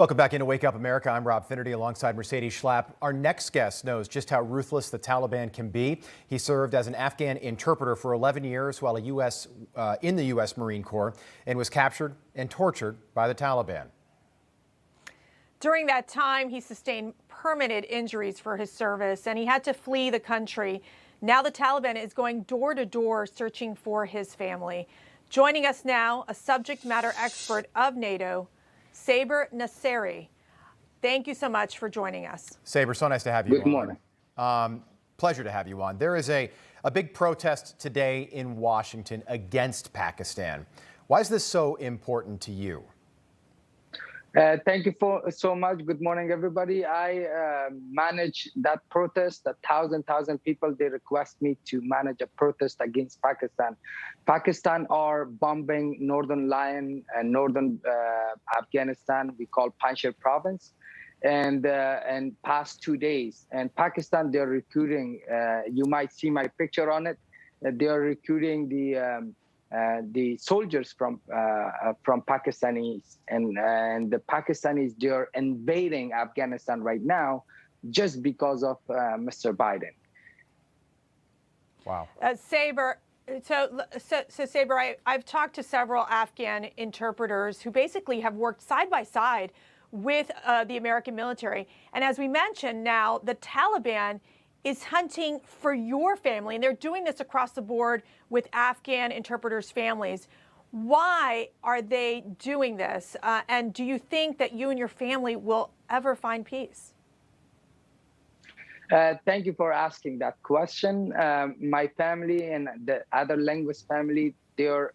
Welcome back into Wake Up America. I'm Rob Finnerty alongside Mercedes Schlapp. Our next guest knows just how ruthless the Taliban can be. He served as an Afghan interpreter for 11 years while in the U.S. Marine Corps and was captured and tortured by the Taliban. During that time, he sustained permanent injuries for his service and he had to flee the country. Now the Taliban is going door to door searching for his family. Joining us now, a subject matter expert of NATO, Saber Nasseri. Thank you so much for joining us. Saber, so nice to have you on. Good morning. Pleasure to have you on. There is a big protest today in Washington against Pakistan. Why is this so important to you? Thank you so much. Good morning, everybody. I manage that protest. 1,000 people, they request me to manage a protest against Pakistan. Pakistan are bombing Northern Line and Northern Afghanistan, we call Panjshir province, and past 2 days. And Pakistan, they're recruiting, you might see my picture on it, they are recruiting the soldiers from Pakistanis, and the Pakistanis, they're invading Afghanistan right now just because of Mr. Biden. Wow. Saber, so Saber, I've talked to several Afghan interpreters who basically have worked side by side with the American military. And as we mentioned now, the Taliban is hunting for your family, and they're doing this across the board with Afghan interpreters' families. Why are they doing this? And do you think that you and your family will ever find peace? Thank you for asking that question. My family and the other linguist family, the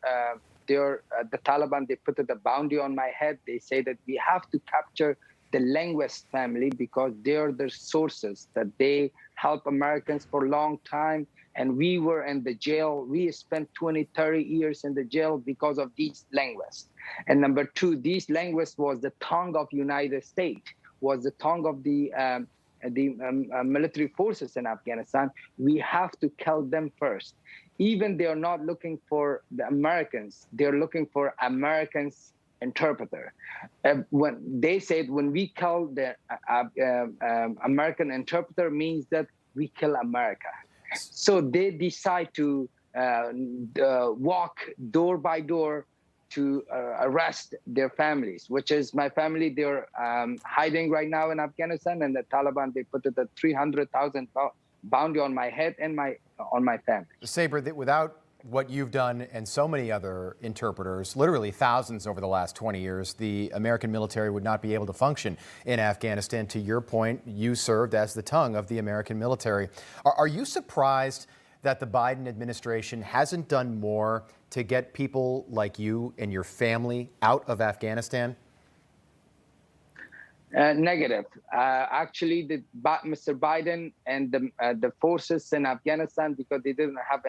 Taliban, they put a bounty on my head. They say that we have to capture the linguist family because they're the sources, that they help Americans for a long time. And we were in the jail. We spent 20, 30 years in the jail because of these linguists. And number two, these linguists was the tongue of United States, was the tongue of the military forces in Afghanistan. We have to kill them first. Even they are not looking for the Americans, they're looking for Americans interpreter. When they said, when we kill the American interpreter, means that we kill America. So they decide to walk door by door to arrest their families, which is my family. They're hiding right now in Afghanistan, and the Taliban, they put a 300,000 bounty on my head and on my family. Saber, without what you've done and so many other interpreters, literally thousands over the last 20 years, the American military would not be able to function in Afghanistan. To your point, you served as the tongue of the American military. Are you surprised that the Biden administration hasn't done more to get people like you and your family out of Afghanistan? Negative. Actually, Mr. Biden and the forces in Afghanistan, because they didn't have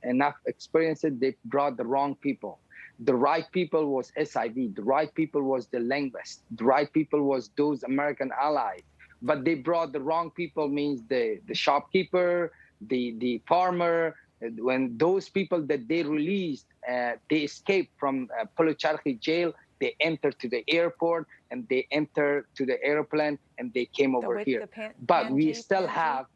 enough experiences, they brought the wrong people. The right people was SIV. The right people was the linguist. The right people was those American allies. But they brought the wrong people, means the shopkeeper, the farmer. When those people that they released, they escaped from Policharki jail, they entered to the airport and they entered to the airplane and they came over here. But we still have,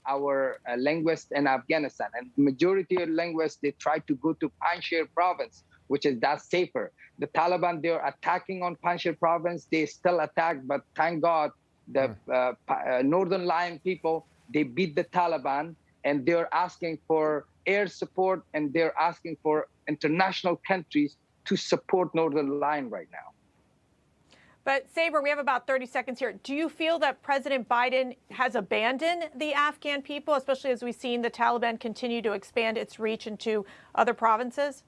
our linguists in Afghanistan, and majority of linguists, they try to go to Panjshir province, which is that safer. The Taliban, they're attacking on Panjshir province. They still attack, but thank God, the Northern Line people, they beat the Taliban, and they're asking for air support, and they're asking for international countries to support Northern Line right now. But Saber, we have about 30 seconds here. Do you feel that President Biden has abandoned the Afghan people, especially as we've seen the Taliban continue to expand its reach into other provinces?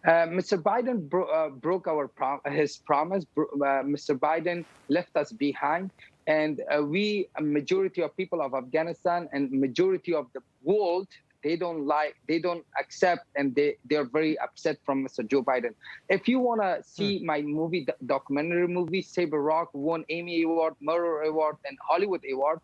Mr. Biden broke his promise. Mr. Biden left us behind. And a majority of people of Afghanistan and majority of the world, they don't accept, and they're very upset from Mr. Joe Biden. If you want to see my movie, documentary movie, Saber Rock, won Emmy Award, Murder Award, and Hollywood Award.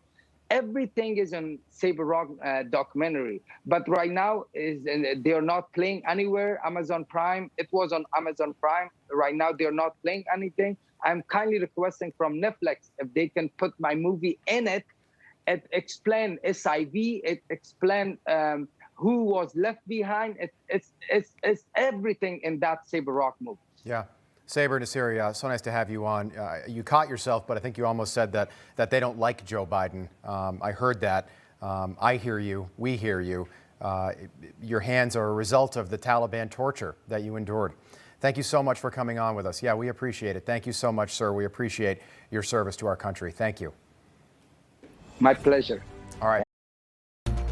everything is on Saber Rock documentary. But right now they are not playing anywhere. Amazon Prime, it was on Amazon Prime. Right now they are not playing anything. I'm kindly requesting from Netflix if they can put my movie in it. It explain SIV. It explain who was left behind. It's everything in that Saber Rock movie. Yeah. Saber Nasseri, so nice to have you on. You caught yourself, but I think you almost said that they don't like Joe Biden. I heard that. I hear you. We hear you. Your hands are a result of the Taliban torture that you endured. Thank you so much for coming on with us. Yeah, we appreciate it. Thank you so much, sir. We appreciate your service to our country. Thank you. My pleasure. All right.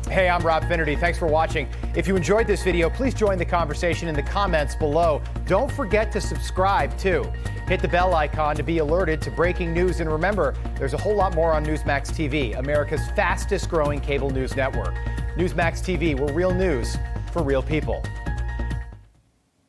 Hey, I'm Rob Finnerty. Thanks for watching. If you enjoyed this video, please join the conversation in the comments below. Don't forget to subscribe, too. Hit the bell icon to be alerted to breaking news. And remember, there's a whole lot more on Newsmax TV, America's fastest growing cable news network. Newsmax TV, we're real news for real people.